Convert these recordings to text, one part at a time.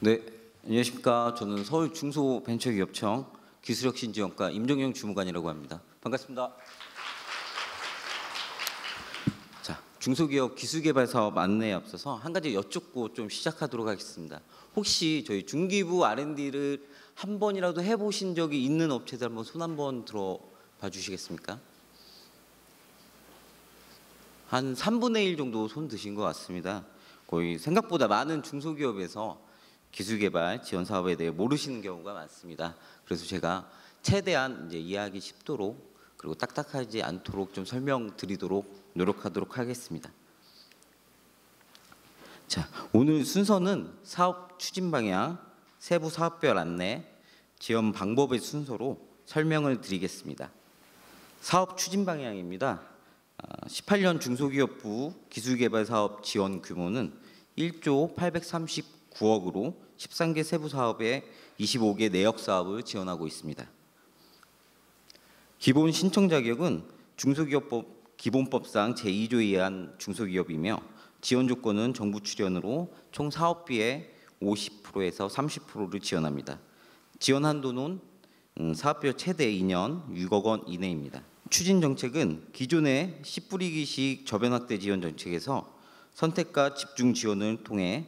네, 안녕하십니까. 저는 서울 중소벤처기업청 기술혁신지원과 임종영 주무관이라고 합니다. 반갑습니다. 자, 중소기업 기술개발 사업 안내에 앞서서 한 가지 여쭙고 좀 시작하도록 하겠습니다. 혹시 저희 중기부 R&D를 한 번이라도 해보신 적이 있는 업체들 한번 손 한번 들어봐 주시겠습니까? 한 3분의 1 정도 손 드신 것 같습니다. 거의 생각보다 많은 중소기업에서 기술개발 지원 사업에 대해 모르시는 경우가 많습니다. 그래서 제가 최대한 이제 이해하기 쉽도록 그리고 딱딱하지 않도록 좀 설명드리도록 노력하도록 하겠습니다. 자, 오늘 순서는 사업 추진 방향, 세부 사업별 안내, 지원 방법의 순서로 설명을 드리겠습니다. 사업 추진 방향입니다. 18년 중소기업부 기술개발 사업 지원 규모는 1조 839억으로 13개 세부 사업에 25개 내역 사업을 지원하고 있습니다. 기본 신청 자격은 중소기업법 기본법상 제2조에 의한 중소기업이며 지원 조건은 정부 출연으로 총 사업비의 50%에서 30%를 지원합니다. 지원 한도는 사업별 최대 2년 6억 원 이내입니다. 추진 정책은 기존의 씨 뿌리기식 저변 확대 지원 정책에서 선택과 집중 지원을 통해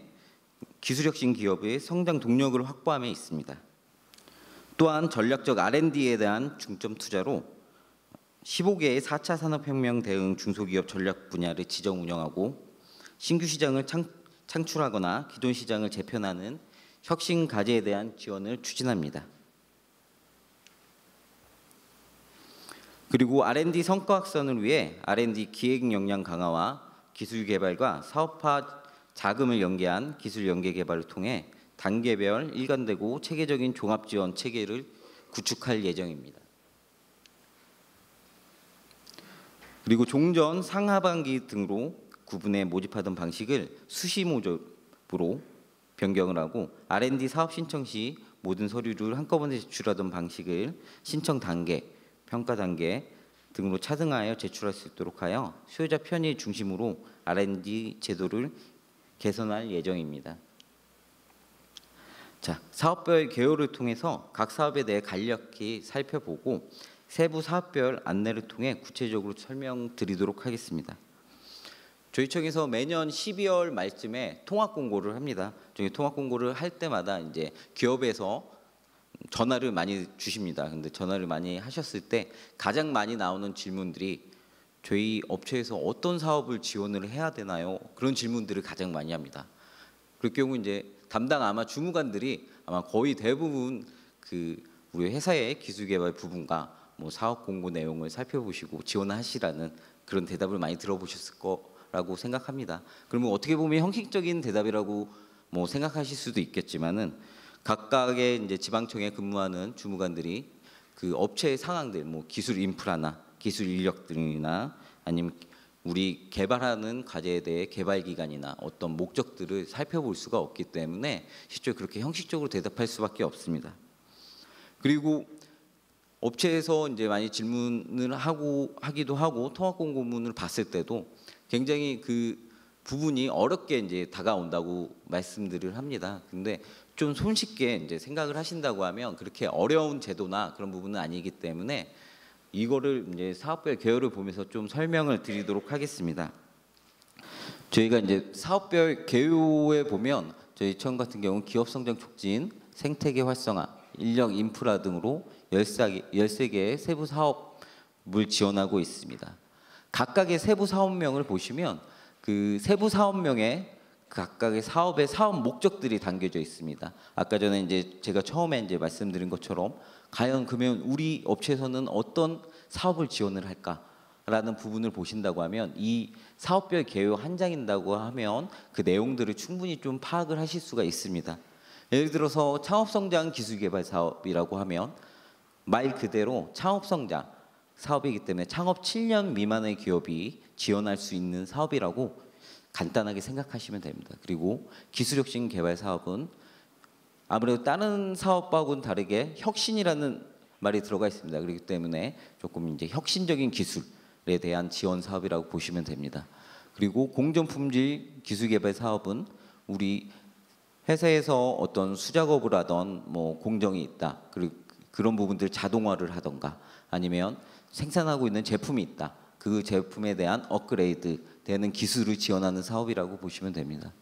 기술혁신 기업의 성장 동력을 확보함에 있습니다. 또한 전략적 R&D에 대한 중점 투자로 15개의 4차 산업혁명 대응 중소기업 전략 분야를 지정 운영하고 신규 시장을 창출하거나 기존 시장을 재편하는 혁신 과제에 대한 지원을 추진합니다. 그리고 R&D 성과 확산을 위해 R&D 기획 역량 강화와 기술 개발과 사업화 자금을 연계한 기술 연계 개발을 통해 단계별 일관되고 체계적인 종합 지원 체계를 구축할 예정입니다. 그리고 종전 상하반기 등으로 구분해 모집하던 방식을 수시 모집으로 변경을 하고 R&D 사업 신청 시 모든 서류를 한꺼번에 제출하던 방식을 신청 단계, 평가 단계 등으로 차등하여 제출할 수 있도록 하여 수요자 편의 중심으로 R&D 제도를 개선할 예정입니다. 자, 사업별 개요를 통해서 각 사업에 대해 간략히 살펴보고 세부 사업별 안내를 통해 구체적으로 설명드리도록 하겠습니다. 저희 청에서 매년 12월 말쯤에 통합 공고를 합니다. 저희 통합 공고를 할 때마다 이제 기업에서 전화를 많이 주십니다. 근데 전화를 많이 하셨을 때 가장 많이 나오는 질문들이 저희 업체에서 어떤 사업을 지원을 해야 되나요? 그런 질문들을 가장 많이 합니다. 그럴 경우 이제 담당 아마 주무관들이 아마 거의 대부분 우리 회사의 기술개발 부분과 뭐 사업 공고 내용을 살펴보시고 지원하시라는 그런 대답을 많이 들어보셨을 거라고 생각합니다. 그러면 어떻게 보면 형식적인 대답이라고 뭐 생각하실 수도 있겠지만은 각각의 이제 지방청에 근무하는 주무관들이 그 업체의 상황들, 뭐 기술 인프라나 기술 인력 등이나 아니면 우리 개발하는 과제에 대해 개발 기간이나 어떤 목적들을 살펴볼 수가 없기 때문에 실제 그렇게 형식적으로 대답할 수밖에 없습니다. 그리고 업체에서 이제 많이 질문을 하기도 하고 통합 공고문을 봤을 때도 굉장히 그 부분이 어렵게 이제 다가온다고 말씀들을 합니다. 근데 좀 손쉽게 이제 생각을 하신다고 하면 그렇게 어려운 제도나 그런 부분은 아니기 때문에 이거를 이제 사업별 개요를 보면서 좀 설명을 드리도록 하겠습니다. 저희가 이제 사업별 개요에 보면 저희 청 같은 경우 기업 성장 촉진, 생태계 활성화, 인력 인프라 등으로 13개의 세부 사업을 지원하고 있습니다. 각각의 세부 사업명을 보시면 그 세부 사업명에 각각의 사업의 사업 목적들이 담겨져 있습니다. 아까 전에 이제 제가 처음에 이제 말씀드린 것처럼 과연 그러면 우리 업체에서는 어떤 사업을 지원을 할까라는 부분을 보신다고 하면 이 사업별 개요 한 장인다고 하면 그 내용들을 충분히 좀 파악을 하실 수가 있습니다. 예를 들어서 창업성장 기술개발 사업이라고 하면 말 그대로 창업성장 사업이기 때문에 창업 7년 미만의 기업이 지원할 수 있는 사업이라고 간단하게 생각하시면 됩니다. 그리고 기술혁신 개발 사업은 아무래도 다른 사업하고는 다르게 혁신이라는 말이 들어가 있습니다. 그렇기 때문에 조금 이제 혁신적인 기술에 대한 지원 사업이라고 보시면 됩니다. 그리고 공정품질 기술개발 사업은 우리 회사에서 어떤 수작업을 하던 뭐 공정이 있다. 그리고 그런 부분들 자동화를 하던가 아니면 생산하고 있는 제품이 있다. 그 제품에 대한 업그레이드 되는 기술을 지원하는 사업이라고 보시면 됩니다.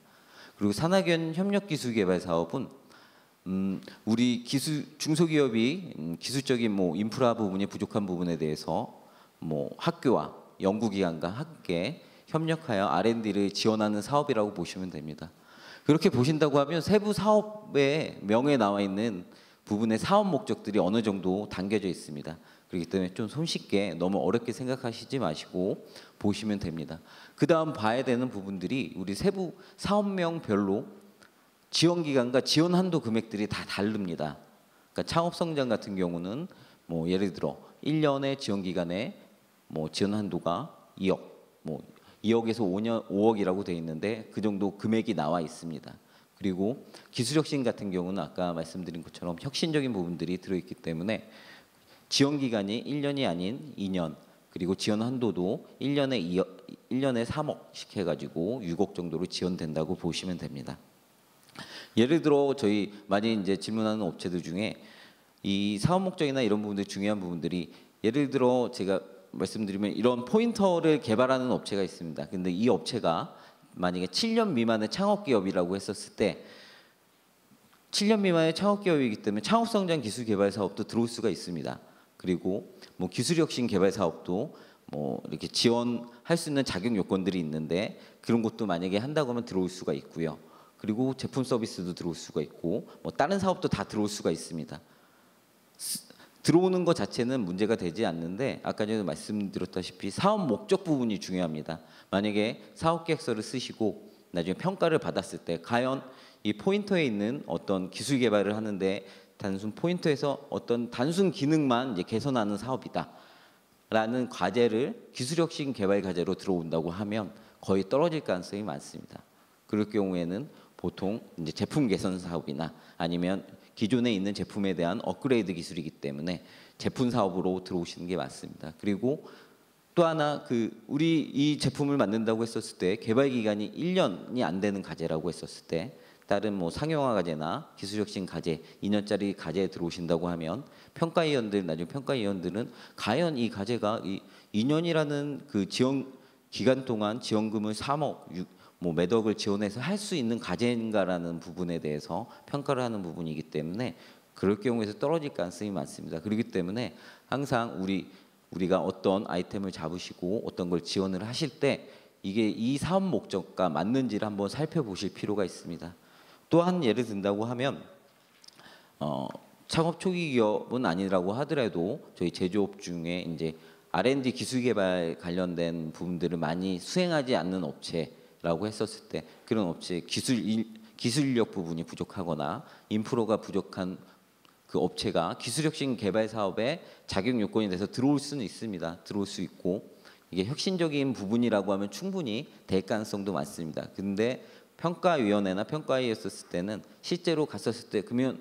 그리고 산학연 협력기술개발 사업은 우리 중소기업이 기술적인 뭐 인프라 부분이 부족한 부분에 대해서 뭐 학교와 연구기관과 함께 협력하여 R&D를 지원하는 사업이라고 보시면 됩니다. 그렇게 보신다고 하면 세부 사업의 명에 나와 있는 부분의 사업 목적들이 어느 정도 담겨져 있습니다. 그렇기 때문에 좀 손쉽게 너무 어렵게 생각하시지 마시고 보시면 됩니다. 그 다음 봐야 되는 부분들이 우리 세부 사업명별로 지원 기간과 지원 한도 금액들이 다 다릅니다. 그러니까 창업 성장 같은 경우는 뭐 예를 들어 1년의 지원 기간에 뭐 지원 한도가 2억, 뭐 2억에서 5억이라고 되어 있는데 그 정도 금액이 나와 있습니다. 그리고 기술혁신 같은 경우는 아까 말씀드린 것처럼 혁신적인 부분들이 들어있기 때문에 지원 기간이 1년이 아닌 2년, 그리고 지원 한도도 1년에 3억씩 해가지고 6억 정도로 지원된다고 보시면 됩니다. 예를 들어 저희 많이 이제 질문하는 업체들 중에 이 사업 목적이나 이런 부분들 중요한 부분들이 예를 들어 제가 말씀드리면 이런 포인터를 개발하는 업체가 있습니다. 근데 이 업체가 만약에 7년 미만의 창업 기업이라고 했었을 때 7년 미만의 창업 기업이기 때문에 창업 성장 기술 개발 사업도 들어올 수가 있습니다. 그리고 뭐 기술혁신 개발 사업도 뭐 이렇게 지원할 수 있는 자격 요건들이 있는데 그런 것도 만약에 한다고 하면 들어올 수가 있고요. 그리고 제품 서비스도 들어올 수가 있고 뭐 다른 사업도 다 들어올 수가 있습니다. 들어오는 것 자체는 문제가 되지 않는데 아까 전에 말씀드렸다시피 사업 목적 부분이 중요합니다. 만약에 사업 계획서를 쓰시고 나중에 평가를 받았을 때 과연 이 포인터에 있는 어떤 기술 개발을 하는데 단순 포인터에서 어떤 단순 기능만 이제 개선하는 사업이다라는 과제를 기술혁신 개발 과제로 들어온다고 하면 거의 떨어질 가능성이 많습니다. 그럴 경우에는 보통 이제 제품 개선 사업이나 아니면 기존에 있는 제품에 대한 업그레이드 기술이기 때문에 제품 사업으로 들어오시는 게 맞습니다. 그리고 또 하나 우리 이 제품을 만든다고 했었을 때 개발 기간이 1년이 안 되는 과제라고 했었을 때 다른 뭐 상용화 과제나 기술혁신 과제 2년짜리 과제에 들어오신다고 하면 평가위원들 나중에 평가위원들은 과연 이 과제가 이 2년이라는 그 지원 기간 동안 지원금을 3억 뭐 몇 억을 지원해서 할 수 있는 과제인가라는 부분에 대해서 평가를 하는 부분이기 때문에 그럴 경우에서 떨어질 가능성이 많습니다. 그렇기 때문에 항상 우리가 어떤 아이템을 잡으시고 어떤 걸 지원을 하실 때 이게 이 사업 목적과 맞는지를 한번 살펴보실 필요가 있습니다. 또한 예를 든다고 하면 창업 초기 기업은 아니라고 하더라도 저희 제조업 중에 이제 R&D 기술 개발 관련된 부분들을 많이 수행하지 않는 업체라고 했었을 때 그런 업체 기술 인력 부분이 부족하거나 인프라가 부족한 그 업체가 기술혁신 개발 사업에 자격 요건이 돼서 들어올 수는 있습니다. 들어올 수 있고 이게 혁신적인 부분이라고 하면 충분히 될 가능성도 많습니다. 근데 평가위원회나 평가위였었을 때는 실제로 갔었을 때 그러면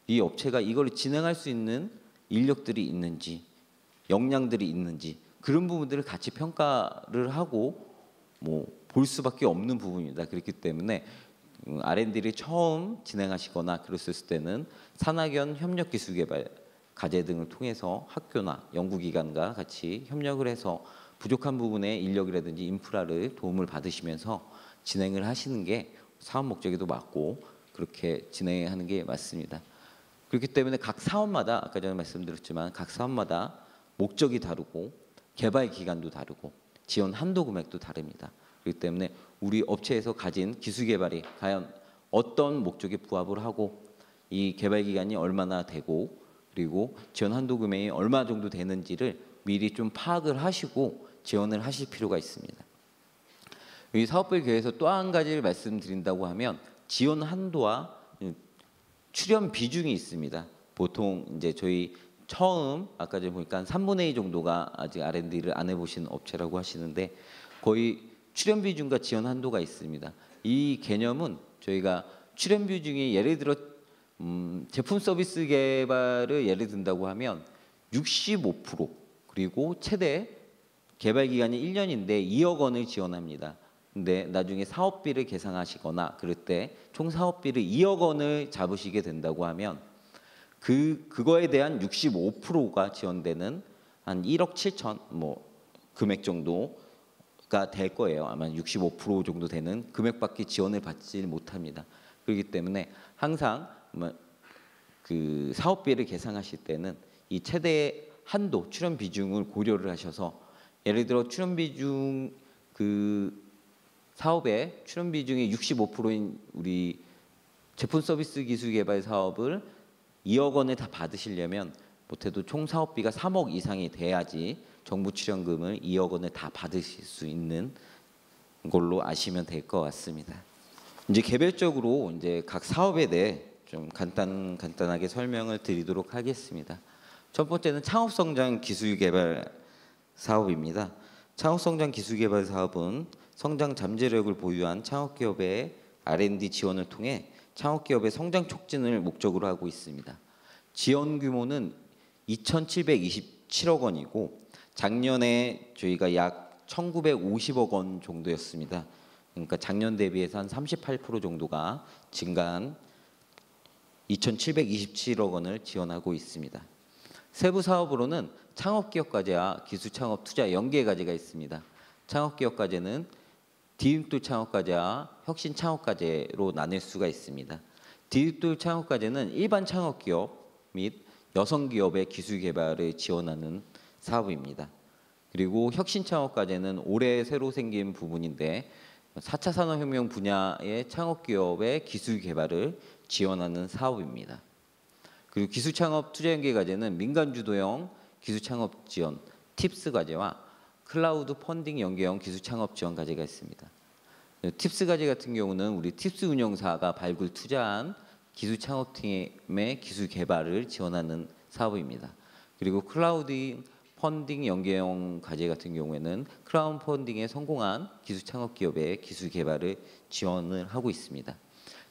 이 업체가 이걸 진행할 수 있는 인력들이 있는지 역량들이 있는지 그런 부분들을 같이 평가를 하고 뭐 볼 수밖에 없는 부분입니다. 그렇기 때문에 R&D를 처음 진행하시거나 그랬을 때는 산학연 협력기술개발 과제 등을 통해서 학교나 연구기관과 같이 협력을 해서 부족한 부분의 인력이라든지 인프라를 도움을 받으시면서 진행을 하시는 게 사업 목적에도 맞고 그렇게 진행하는 게 맞습니다. 그렇기 때문에 각 사업마다 아까 전에 말씀드렸지만 각 사업마다 목적이 다르고 개발 기간도 다르고 지원 한도 금액도 다릅니다. 그렇기 때문에 우리 업체에서 가진 기술 개발이 과연 어떤 목적에 부합을 하고 이 개발 기간이 얼마나 되고 그리고 지원 한도 금액이 얼마 정도 되는지를 미리 좀 파악을 하시고 지원을 하실 필요가 있습니다. 이 사업별 계획에서 또 한 가지를 말씀드린다고 하면 지원 한도와 출연 비중이 있습니다. 보통 이제 저희 처음 아까 전에 보니까 3분의 2 정도가 아직 R&D를 안 해보신 업체라고 하시는데 거의 출연 비중과 지원 한도가 있습니다. 이 개념은 저희가 출연 비중이 예를 들어 제품 서비스 개발을 예를 든다고 하면 65% 그리고 최대 개발 기간이 1년인데 2억 원을 지원합니다. 근데 나중에 사업비를 계상하시거나 그럴 때 총 사업비를 2억 원을 잡으시게 된다고 하면 그거에 대한 65%가 지원되는 한 1억 7천 뭐 금액 정도가 될 거예요. 아마 65% 정도 되는 금액밖에 지원을 받지 못합니다. 그렇기 때문에 항상 그 사업비를 계상하실 때는 이 최대 한도 출연 비중을 고려를 하셔서 예를 들어 출연 비중 그 사업의 출연 비중이 65%인 우리 제품 서비스 기술 개발 사업을 2억 원을 다 받으시려면 못해도 총 사업비가 3억 이상이 돼야지 정부 출연금을 2억 원을 다 받으실 수 있는 걸로 아시면 될 것 같습니다. 이제 개별적으로 이제 각 사업에 대해 좀 간단하게 설명을 드리도록 하겠습니다. 첫 번째는 창업성장 기술개발 사업입니다. 창업성장 기술개발 사업은 성장 잠재력을 보유한 창업기업의 R&D 지원을 통해 창업기업의 성장 촉진을 목적으로 하고 있습니다. 지원 규모는 2,727억 원이고 작년에 저희가 약 1,950억 원 정도였습니다. 그러니까 작년 대비해서 한 38% 정도가 증가한 2,727억 원을 지원하고 있습니다. 세부 사업으로는 창업기업과제와 기술창업 투자 연계과제가 있습니다. 창업기업과제는 디딤돌 창업과제와 혁신 창업과제로 나눌 수가 있습니다. 디딤돌 창업과제는 일반 창업기업 및 여성기업의 기술 개발을 지원하는 사업입니다. 그리고 혁신 창업과제는 올해 새로 생긴 부분인데 4차 산업혁명 분야의 창업기업의 기술 개발을 지원하는 사업입니다. 그리고 기술창업 투자연계과제는 민간주도형 기술창업 지원 팁스 과제와 클라우드 펀딩 연계형 기술창업 지원 과제가 있습니다. 팁스 과제 같은 경우는 우리 팁스 운영사가 발굴 투자한 기술창업팀의 기술 개발을 지원하는 사업입니다. 그리고 클라우드 펀딩 연계형 과제 같은 경우에는 크라우드 펀딩에 성공한 기술창업기업의 기술 개발을 지원을 하고 있습니다.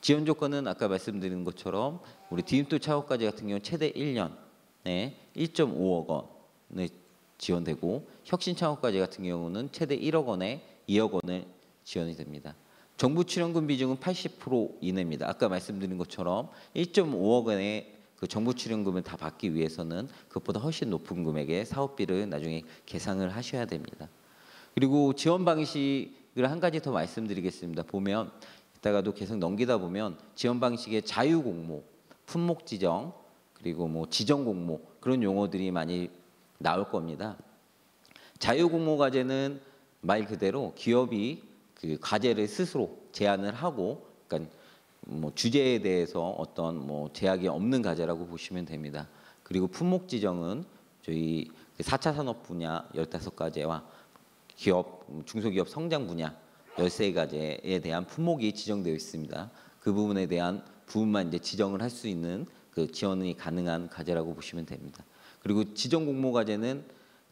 지원 조건은 아까 말씀드린 것처럼 우리 디딤돌 창업과제 같은 경우 최대 1년에 1.5억 원을 지원되고 혁신 창업과제 같은 경우는 최대 1억 원에 2억 원을 지원이 됩니다. 정부 출연금 비중은 80% 이내입니다. 아까 말씀드린 것처럼 1.5억 원의 그 정부 출연금을 다 받기 위해서는 그것보다 훨씬 높은 금액의 사업비를 나중에 계상을 하셔야 됩니다. 그리고 지원 방식을 한 가지 더 말씀드리겠습니다. 보면 이따가도 계속 넘기다 보면 지원 방식의 자유 공모, 품목 지정, 그리고 뭐 지정 공모 그런 용어들이 많이 나올 겁니다. 자유 공모 과제는 말 그대로 기업이 그 과제를 스스로 제안을 하고, 그러니까 뭐 주제에 대해서 어떤 뭐 제약이 없는 과제라고 보시면 됩니다. 그리고 품목 지정은 저희 4차 산업 분야 15가지와 기업 중소기업 성장 분야 13가지에 대한 품목이 지정되어 있습니다. 그 부분에 대한 부분만 이제 지정을 할 수 있는 그 지원이 가능한 과제라고 보시면 됩니다. 그리고 지정 공모 과제는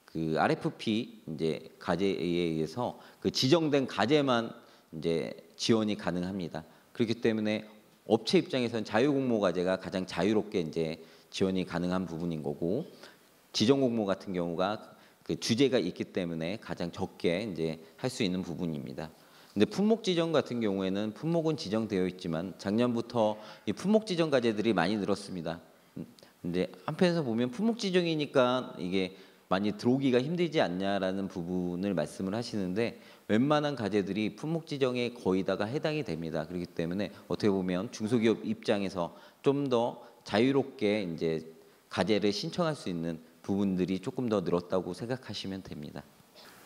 그 RFP 이제 과제에 의해서 그 지정된 과제만 이제 지원이 가능합니다. 그렇기 때문에 업체 입장에서는 자유 공모 과제가 가장 자유롭게 이제 지원이 가능한 부분인 거고, 지정 공모 같은 경우가 그 주제가 있기 때문에 가장 적게 이제 할 수 있는 부분입니다. 근데 품목 지정 같은 경우에는 품목은 지정되어 있지만 작년부터 이 품목 지정 과제들이 많이 늘었습니다. 근데 한편에서 보면 품목 지정이니까 이게 많이 들어오기가 힘들지 않냐라는 부분을 말씀을 하시는데 웬만한 과제들이 품목 지정에 거의 다가 해당이 됩니다. 그렇기 때문에 어떻게 보면 중소기업 입장에서 좀 더 자유롭게 이제 과제를 신청할 수 있는 부분들이 조금 더 늘었다고 생각하시면 됩니다.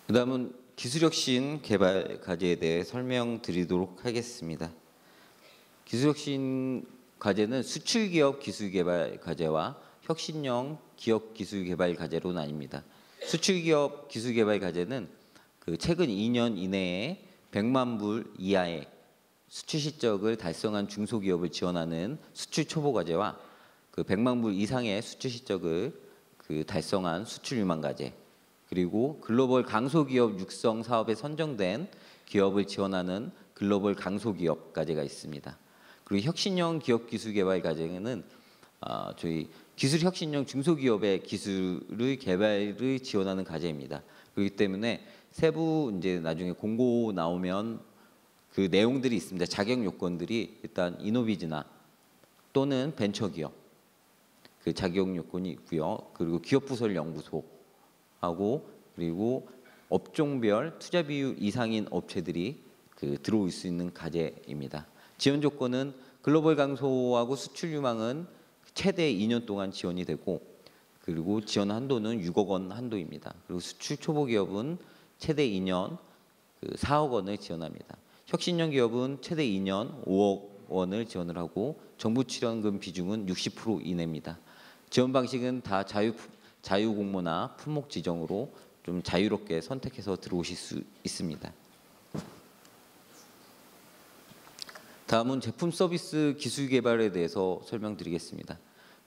그다음은 기술혁신 개발 과제에 대해 설명드리도록 하겠습니다. 기술혁신 과제는 수출기업 기술개발 과제와 혁신형 기업 기술개발 과제로 나뉩니다. 수출기업 기술개발 과제는 그 최근 2년 이내에 100만 불 이하의 수출 실적을 달성한 중소기업을 지원하는 수출 초보 과제와 그 100만 불 이상의 수출 실적을 그 달성한 수출 유망 과제, 그리고 글로벌 강소기업 육성 사업에 선정된 기업을 지원하는 글로벌 강소기업 과제가 있습니다. 그리고 혁신형 기업 기술 개발 과제는 저희 기술 혁신형 중소기업의 기술의 개발을 지원하는 과제입니다. 그렇기 때문에 세부 이제 나중에 공고 나오면 그 내용들이 있습니다. 자격 요건들이 일단 이노비즈나 또는 벤처기업 그 자격 요건이 있고요. 그리고 기업부설 연구소하고 그리고 업종별 투자 비율 이상인 업체들이 그 들어올 수 있는 과제입니다. 지원 조건은 글로벌 강소하고 수출 유망은 최대 2년 동안 지원이 되고 그리고 지원 한도는 6억 원 한도입니다. 그리고 수출 초보 기업은 최대 2년 4억 원을 지원합니다. 혁신형 기업은 최대 2년 5억 원을 지원을 하고 정부 출연금 비중은 60% 이내입니다. 지원 방식은 다 자유 공모나 품목 지정으로 좀 자유롭게 선택해서 들어오실 수 있습니다. 다음은 제품 서비스 기술 개발에 대해서 설명드리겠습니다.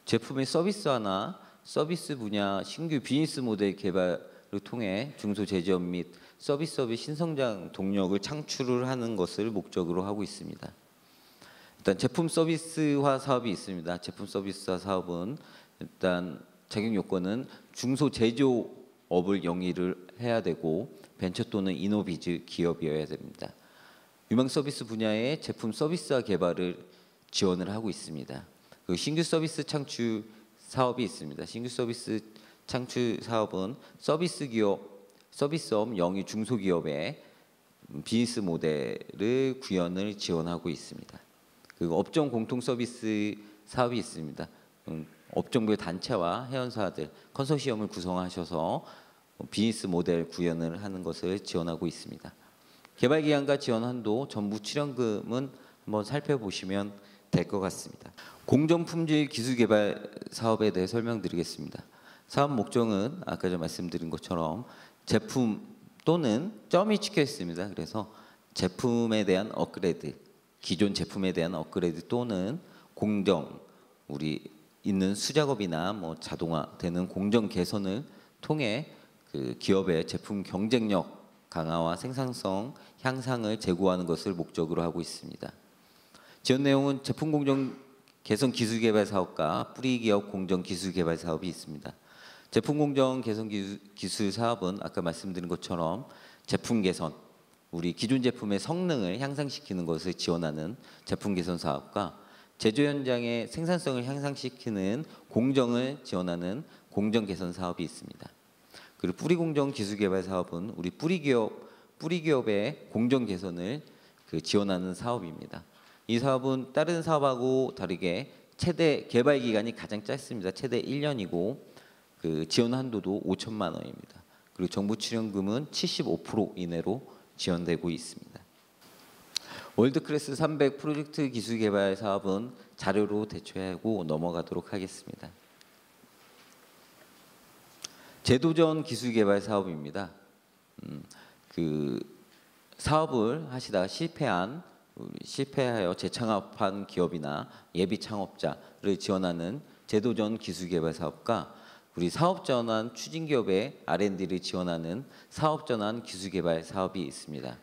제품의 서비스화나 서비스 분야 신규 비즈니스 모델 개발을 통해 중소제조업 및 서비스업의 신성장 동력을 창출을 하는 것을 목적으로 하고 있습니다. 일단 제품 서비스화 사업이 있습니다. 제품 서비스화 사업은 일단 자격 요건은 중소제조업을 영위를 해야 되고 벤처 또는 이노비즈 기업이어야 됩니다. 유망 서비스 분야의 제품 서비스화 개발을 지원을 하고 있습니다. 그 신규 서비스 창출 사업이 있습니다. 신규 서비스 창출 사업은 서비스업 영위 중소기업의 비즈니스 모델을 구현을 지원하고 있습니다. 그리고 업종 공통 서비스 사업이 있습니다. 업종별 단체와 회원사들 컨소시엄을 구성하셔서 비즈니스 모델 구현을 하는 것을 지원하고 있습니다. 개발 기간과 지원 한도, 정부 출연금은 한번 살펴보시면 될 것 같습니다. 공정 품질 기술 개발 사업에 대해 설명드리겠습니다. 사업 목적은 아까 전 말씀드린 것처럼 제품 또는 점이 찍혀 있습니다. 그래서 제품에 대한 업그레이드, 기존 제품에 대한 업그레이드 또는 공정, 우리 있는 수작업이나 뭐 자동화되는 공정 개선을 통해 그 기업의 제품 경쟁력 강화와 생산성 향상을 제고하는 것을 목적으로 하고 있습니다. 지원 내용은 제품 공정 개선 기술 개발 사업과 뿌리 기업 공정 기술 개발 사업이 있습니다. 제품 공정 개선 기술 사업은 아까 말씀드린 것처럼 제품 개선, 우리 기존 제품의 성능을 향상시키는 것을 지원하는 제품 개선 사업과 제조 현장의 생산성을 향상시키는 공정을 지원하는 공정 개선 사업이 있습니다. 그리고 뿌리 공정 기술 개발 사업은 우리 뿌리 기업의 공정 개선을 지원하는 사업입니다. 이 사업은 다른 사업하고 다르게 최대 개발 기간이 가장 짧습니다. 최대 1년이고 그 지원 한도도 5천만 원입니다. 그리고 정부 출연금은 75% 이내로 지원되고 있습니다. 월드클래스 300 프로젝트 기술 개발 사업은 자료로 대체하고 넘어가도록 하겠습니다. 제도전 기술 개발 사업입니다. 그 사업을 하시다가 실패하여 재창업한 기업이나 예비 창업자를 지원하는 제도전 기술 개발 사업과 우리 사업 전환 추진 기업의 R&D를 지원하는 사업 전환 기술 개발 사업이 있습니다.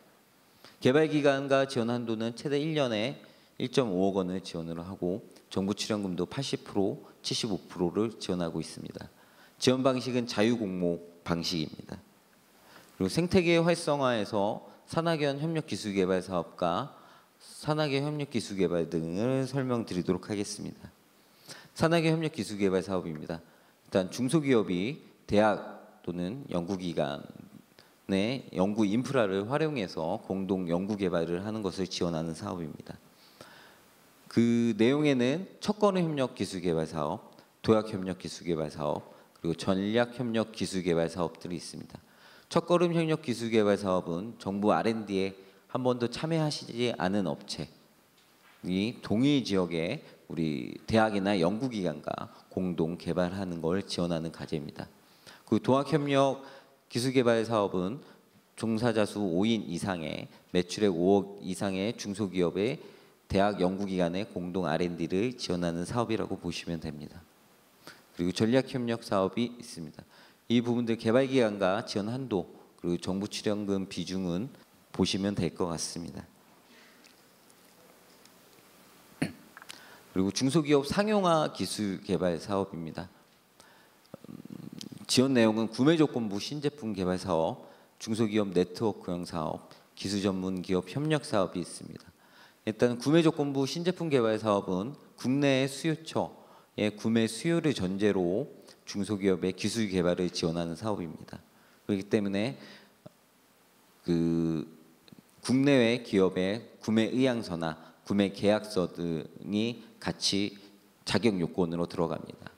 개발 기간과 지원 한도는 최대 1년에 1.5억 원을 지원을 하고 정부 출연금도 80%, 75%를 지원하고 있습니다. 지원 방식은 자유 공모 방식입니다. 그리고 생태계 활성화에서 산학연 협력 기술 개발 사업과 산학연 협력 기술 개발 등을 설명드리도록 하겠습니다. 산학연 협력 기술 개발 사업입니다. 일단 중소기업이 대학 또는 연구기관의 연구 인프라를 활용해서 공동 연구 개발을 하는 것을 지원하는 사업입니다. 그 내용에는 첫걸음 협력 기술 개발 사업, 도약 협력 기술 개발 사업, 그리고 전략 협력 기술 개발 사업들이 있습니다. 첫걸음 협력 기술 개발 사업은 정부 R&D에 한 번도 참여하시지 않은 업체이 동일 지역에 우리 대학이나 연구기관과 공동 개발하는 걸 지원하는 과제입니다. 그 도학협력 기술개발 사업은 종사자 수 5인 이상의 매출액 5억 이상의 중소기업의 대학 연구기관의 공동 R&D를 지원하는 사업이라고 보시면 됩니다. 그리고 전략협력 사업이 있습니다. 이 부분들 개발 기간과 지원 한도 그리고 정부 출연금 비중은 보시면 될 것 같습니다. 그리고 중소기업 상용화 기술 개발 사업입니다. 지원 내용은 구매 조건부 신제품 개발 사업, 중소기업 네트워크형 사업, 기술전문기업 협력 사업이 있습니다. 일단 구매조건부 신제품 개발 사업은 국내 수요처의 구매 수요를 전제로 중소기업의 기술 개발을 지원하는 사업입니다. 그렇기 때문에 국내외 기업의 구매 의향서나 구매 계약서 등이 같이 자격 요건으로 들어갑니다.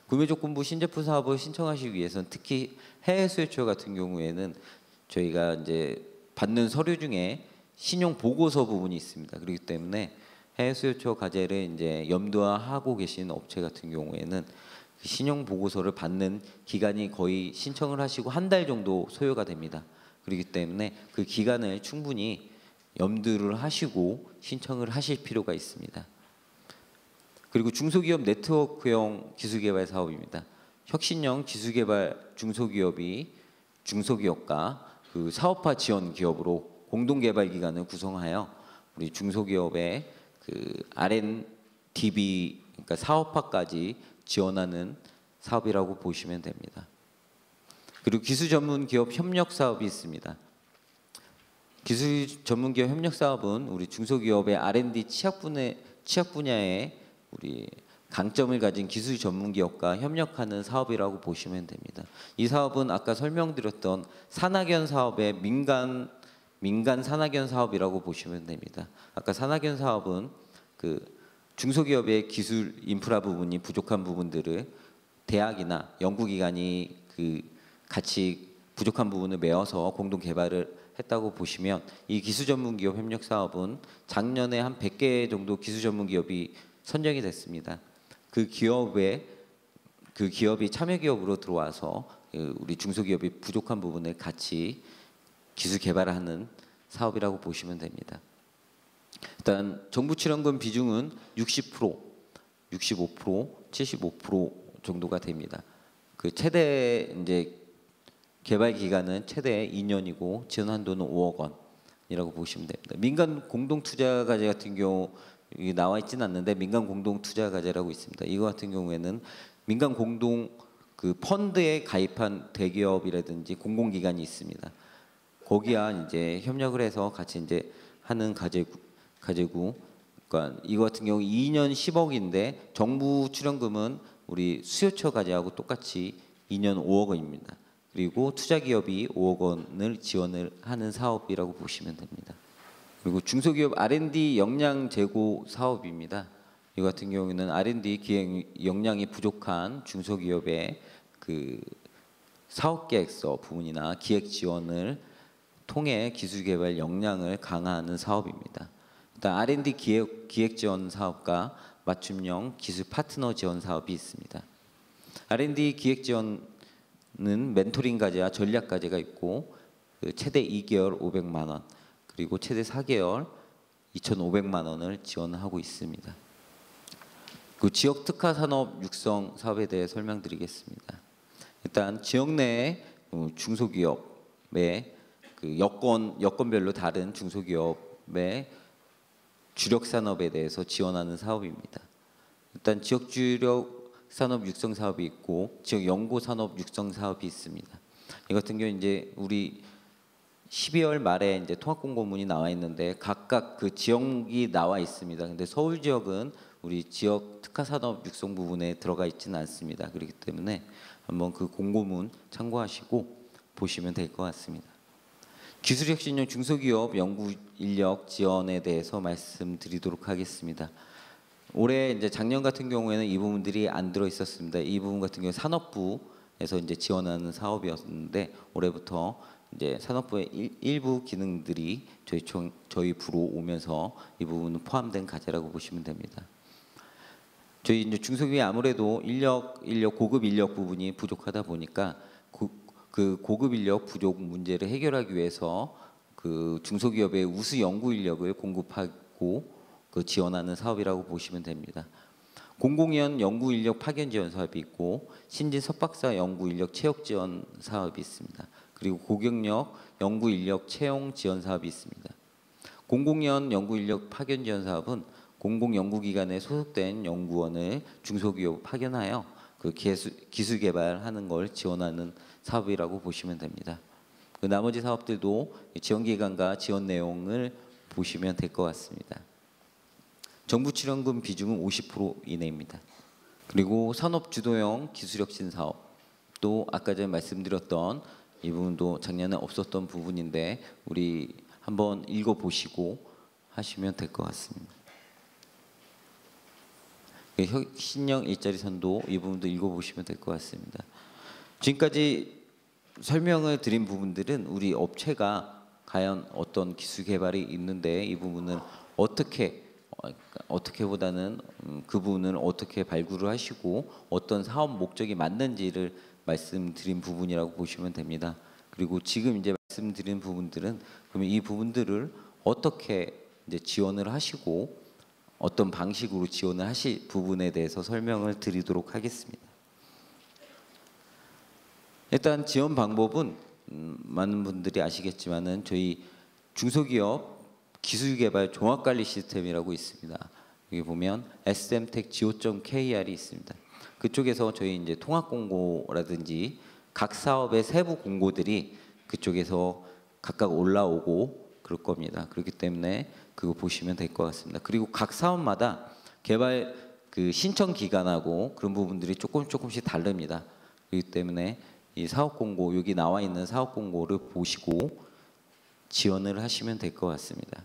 구매조건부 신제품 사업을 신청하시기 위해서는 특히 해외 수요처 같은 경우에는 저희가 이제 받는 서류 중에 신용 보고서 부분이 있습니다. 그렇기 때문에 해외 수요처 과제를 이제 염두하고 계신 업체 같은 경우에는 신용 보고서를 받는 기간이 거의 신청을 하시고 한 달 정도 소요가 됩니다. 그렇기 때문에 그 기간을 충분히 염두를 하시고 신청을 하실 필요가 있습니다. 그리고 중소기업 네트워크형 기술개발 사업입니다. 혁신형 기술개발 중소기업과 그 사업화 지원 기업으로 공동개발 기관을 구성하여 우리 중소기업의 그 R&D, 그러니까 사업화까지 지원하는 사업이라고 보시면 됩니다. 그리고 기술전문기업 협력 사업이 있습니다. 기술전문기업 협력 사업은 우리 중소기업의 R&D 취약 분야에 우리 강점을 가진 기술 전문기업과 협력하는 사업이라고 보시면 됩니다. 이 사업은 아까 설명드렸던 산학연 사업의 민간 산학연 사업이라고 보시면 됩니다. 아까 산학연 사업은 그 중소기업의 기술 인프라 부분이 부족한 부분들을 대학이나 연구기관이 그 같이 부족한 부분을 메워서 공동 개발을 했다고 보시면 이 기술전문기업 협력 사업은 작년에 한 100개 정도 기술전문기업이 선정이 됐습니다. 그 기업이 참여 기업으로 들어와서 우리 중소기업이 부족한 부분을 같이 기술 개발하는 사업이라고 보시면 됩니다. 일단 정부 출연금 비중은 60%, 65%, 75% 정도가 됩니다. 그 최대 이제 개발 기간은 최대 2년이고 지원 한도는 5억 원이라고 보시면 됩니다. 민간 공동 투자 과제 같은 경우 나와 있지는 않는데 민간 공동 투자 과제라고 있습니다. 이거 같은 경우에는 민간 공동 그 펀드에 가입한 대기업이라든지 공공기관이 있습니다. 거기와 이제 협력을 해서 같이 이제 하는 과제고, 그러니까 이거 같은 경우 2년 10억인데 정부 출연금은 우리 수요처 과제하고 똑같이 2년 5억 원입니다. 그리고 투자기업이 5억 원을 지원을 하는 사업이라고 보시면 됩니다. 그리고 중소기업 R&D 역량 제고 사업입니다. 이 같은 경우에는 R&D 기획 역량이 부족한 중소기업의 그 사업계획서 부분이나 기획 지원을 통해 기술개발 역량을 강화하는 사업입니다. 일단 R&D 기획 지원 사업과 맞춤형 기술 파트너 지원 사업이 있습니다. R&D 기획 지원은 멘토링 과제와 전략 과제가 있고 최대 2개월 500만 원, 그리고 최대 4개월 2,500만 원을 지원하고 있습니다. 그 지역 특화 산업 육성 사업에 대해 설명드리겠습니다. 일단 지역 내 중소기업의 그 여건별로 다른 중소기업의 주력 산업에 대해서 지원하는 사업입니다. 일단 지역 주력 산업 육성 사업이 있고 지역 연구 산업 육성 사업이 있습니다. 이 같은 경우 이제 우리 12월 말에 이제 통합 공고문이 나와 있는데 각각 그 지역이 나와 있습니다. 근데 서울 지역은 우리 지역 특화 산업 육성 부분에 들어가 있지는 않습니다. 그렇기 때문에 한번 그 공고문 참고하시고 보시면 될 것 같습니다. 기술혁신형 중소기업 연구 인력 지원에 대해서 말씀드리도록 하겠습니다. 올해 이제 작년 같은 경우에는 이 부분들이 안 들어 있었습니다. 이 부분 같은 경우 산업부에서 이제 지원하는 사업이었는데 올해부터 이제 산업부의 일부 기능들이 저희 부로 오면서 이 부분은 포함된 과제라고 보시면 됩니다. 저희 이제 중소기업이 아무래도 고급 인력 부분이 부족하다 보니까 그 고급 인력 부족 문제를 해결하기 위해서 그 중소기업의 우수 연구 인력을 공급하고 그 지원하는 사업이라고 보시면 됩니다. 공공연 연구 인력 파견 지원 사업이 있고 신진 석박사 연구 인력 채용 지원 사업이 있습니다. 그리고 고경력 연구 인력 채용 지원 사업이 있습니다. 공공연 연구 인력 파견 지원 사업은 공공연구기관에 소속된 연구원을 중소기업 파견하여 그 기술 개발하는 걸 지원하는 사업이라고 보시면 됩니다. 그 나머지 사업들도 지원 기간과 지원 내용을 보시면 될 것 같습니다. 정부 출연금 비중은 50% 이내입니다. 그리고 산업 주도형 기술혁신 사업도 아까 전에 말씀드렸던 이 부분도 작년에 없었던 부분인데 우리 한번 읽어보시고 하시면 될 것 같습니다. 신형 일자리 선도 이 부분도 읽어보시면 될 것 같습니다. 지금까지 설명을 드린 부분들은 우리 업체가 과연 어떤 기술 개발이 있는데 이 부분은 어떻게보다는 그 부분을 어떻게 발굴을 하시고 어떤 사업 목적이 맞는지를 말씀드린 부분이라고 보시면 됩니다. 그리고 지금 이제 말씀드린 부분들은 그러면 이 부분들을 어떻게 이제 지원을 하시고 어떤 방식으로 지원을 하실 부분에 대해서 설명을 드리도록 하겠습니다. 일단 지원 방법은 많은 분들이 아시겠지만은 저희 중소기업 기술개발 종합관리 시스템이라고 있습니다. 여기 보면 smtech.go.kr이 있습니다. 그쪽에서 저희 이제 통합 공고라든지 각 사업의 세부 공고들이 그쪽에서 각각 올라오고 그럴 겁니다. 그렇기 때문에 그거 보시면 될 것 같습니다. 그리고 각 사업마다 개발 그 신청 기간하고 그런 부분들이 조금씩 다릅니다. 그렇기 때문에 이 사업 공고 여기 나와 있는 사업 공고를 보시고 지원을 하시면 될 것 같습니다.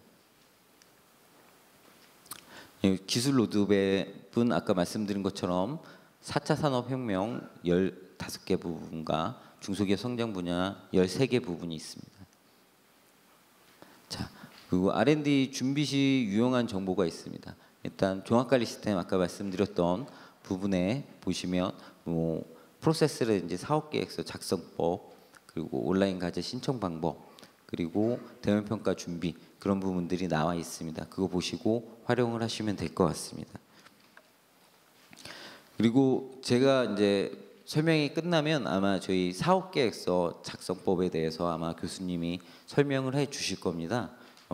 기술 로드맵은 아까 말씀드린 것처럼 4차 산업혁명 15개 부분과 중소기업 성장 분야 13개 부분이 있습니다. 자, 그리고 R&D 준비 시 유용한 정보가 있습니다. 일단 종합관리 시스템 아까 말씀드렸던 부분에 보시면 프로세스라든지 사업계획서 작성법 그리고 온라인 과제 신청 방법 그리고 대면 평가 준비 그런 부분들이 나와 있습니다. 그거 보시고 활용을 하시면 될 것 같습니다. 그리고 제가 이제 설명이 끝나면 아마 저희 사업계획서 작성법에 대해서 아마 교수님이 설명을 해 주실 겁니다.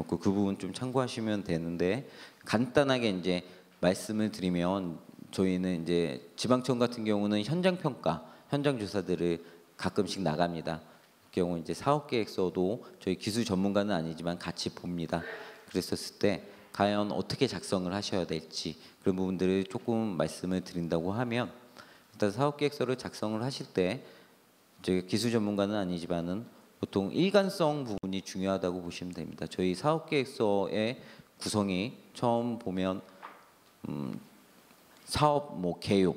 그 부분 좀 참고하시면 되는데 간단하게 이제 말씀을 드리면 저희는 이제 지방청 같은 경우는 현장 평가, 현장 조사들을 가끔씩 나갑니다. 그 경우 이제 사업계획서도 저희 기술 전문가는 아니지만 같이 봅니다. 그랬었을 때 과연 어떻게 작성을 하셔야 될지 그런 부분들을 조금 말씀을 드린다고 하면 일단 사업계획서를 작성을 하실 때 저희 기술 전문가는 아니지만은 보통 일관성 부분이 중요하다고 보시면 됩니다. 저희 사업계획서의 구성이 처음 보면 사업 개요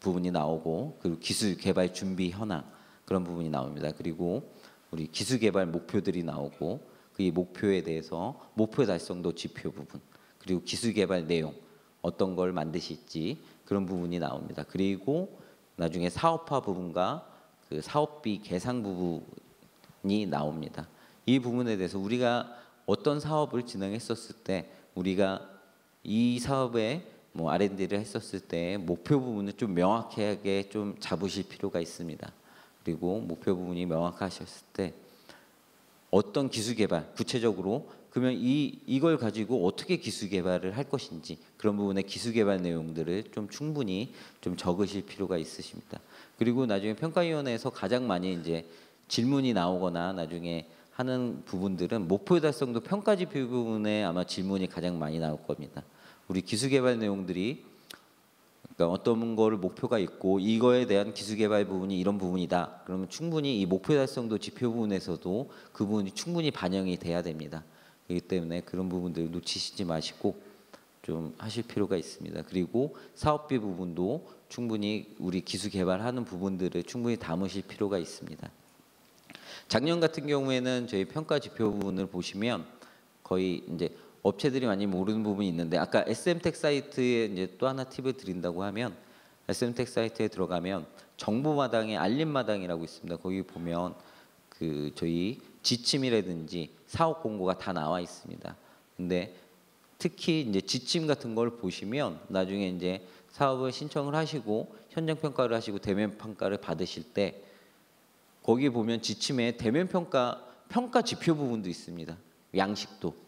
부분이 나오고 그리고 기술 개발 준비 현황 그런 부분이 나옵니다. 그리고 우리 기술 개발 목표들이 나오고 그 목표에 대해서 목표 달성도 지표 부분 그리고 기술 개발 내용 어떤 걸 만드실지 그런 부분이 나옵니다. 그리고 나중에 사업화 부분과 그 사업비 계상 부분이 나옵니다. 이 부분에 대해서 우리가 어떤 사업을 진행했었을 때 우리가 이 사업에 R&D를 했었을 때 목표 부분을 좀 명확하게 좀 잡으실 필요가 있습니다. 그리고 목표 부분이 명확하셨을 때 어떤 기술 개발 구체적으로 그러면 이걸 가지고 어떻게 기술 개발을 할 것인지 그런 부분의 기술 개발 내용들을 좀 충분히 좀 적으실 필요가 있으십니다. 그리고 나중에 평가위원회에서 가장 많이 이제 질문이 나오거나 나중에 하는 부분들은 목표 달성도 평가 지표 부분에 아마 질문이 가장 많이 나올 겁니다. 우리 기술 개발 내용들이 그러니까 어떤 거를 목표가 있고 이거에 대한 기술 개발 부분이 이런 부분이다. 그러면 충분히 이 목표 달성도 지표 부분에서도 그 부분이 충분히 반영이 돼야 됩니다. 그렇기 때문에 그런 부분들 놓치시지 마시고 좀 하실 필요가 있습니다. 그리고 사업비 부분도 충분히 우리 기술 개발하는 부분들을 충분히 담으실 필요가 있습니다. 작년 같은 경우에는 저희 평가 지표 부분을 보시면 거의 이제 업체들이 많이 모르는 부분이 있는데 아까 SM텍 사이트에 이제 또 하나 팁을 드린다고 하면 SM텍 사이트에 들어가면 정보마당에 알림마당이라고 있습니다. 거기 보면 그 저희 지침이라든지 사업 공고가 다 나와 있습니다. 근데 특히 이제 지침 같은 걸 보시면 나중에 이제 사업을 신청을 하시고 현장 평가를 하시고 대면 평가를 받으실 때 거기 보면 지침에 대면 평가 지표 부분도 있습니다. 양식도.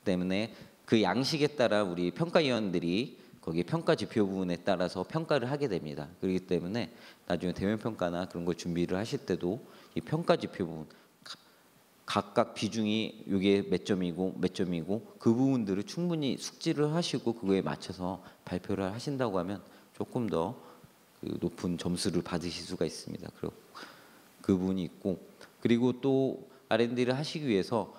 때문에 그 양식에 따라 우리 평가위원들이 거기 평가 지표 부분에 따라서 평가를 하게 됩니다. 그렇기 때문에 나중에 대면 평가나 그런 걸 준비를 하실 때도 이 평가 지표 부분 각각 비중이 이게 몇 점이고 그 부분들을 충분히 숙지를 하시고 그거에 맞춰서 발표를 하신다고 하면 조금 더 그 높은 점수를 받으실 수가 있습니다. 그리고 그 부분이 있고, 그리고 또 R&D를 하시기 위해서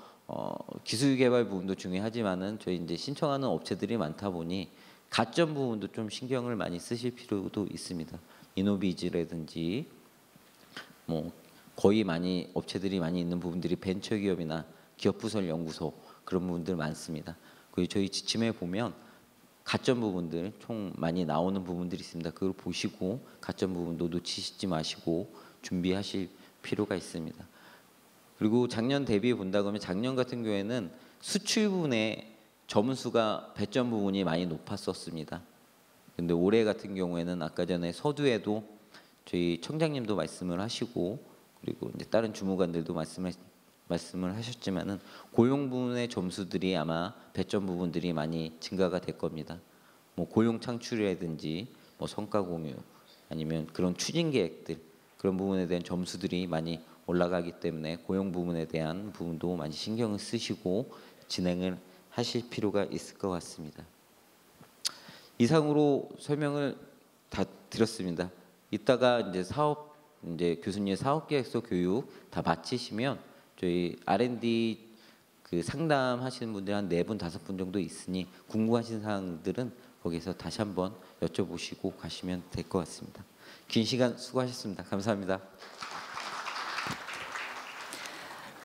기술 개발 부분도 중요하지만은 저희 이제 신청하는 업체들이 많다 보니 가점 부분도 좀 신경을 많이 쓰실 필요도 있습니다. 이노비즈라든지 뭐 거의 많이 업체들이 많이 있는 부분들이 벤처기업이나 기업부설 연구소 그런 부분들 많습니다. 그리고 저희 지침에 보면 가점 부분들 총 많이 나오는 부분들이 있습니다. 그걸 보시고 가점 부분도 놓치지 마시고 준비하실 필요가 있습니다. 그리고 작년 대비해 본다고 하면 작년 같은 경우에는 수출 부분에 점수가 배점 부분이 많이 높았었습니다. 근데 올해 같은 경우에는 아까 전에 서두에도 저희 청장님도 말씀을 하시고 그리고 이제 다른 주무관들도 말씀을 하셨지만은 고용 부분의 점수들이 아마 배점 부분들이 많이 증가가 될 겁니다. 뭐 고용 창출이라든지 뭐 성과 공유 아니면 그런 추진 계획들 그런 부분에 대한 점수들이 많이 올라가기 때문에 고용 부분에 대한 부분도 많이 신경을 쓰시고 진행을 하실 필요가 있을 것 같습니다. 이상으로 설명을 다 드렸습니다. 이따가 이제 교수님의 사업계획서 교육 다 마치시면 저희 R&D 그 상담하시는 분들 한 4분, 5분 정도 있으니 궁금하신 사항들은 거기서 다시 한번 여쭤보시고 가시면 될 것 같습니다. 긴 시간 수고하셨습니다. 감사합니다.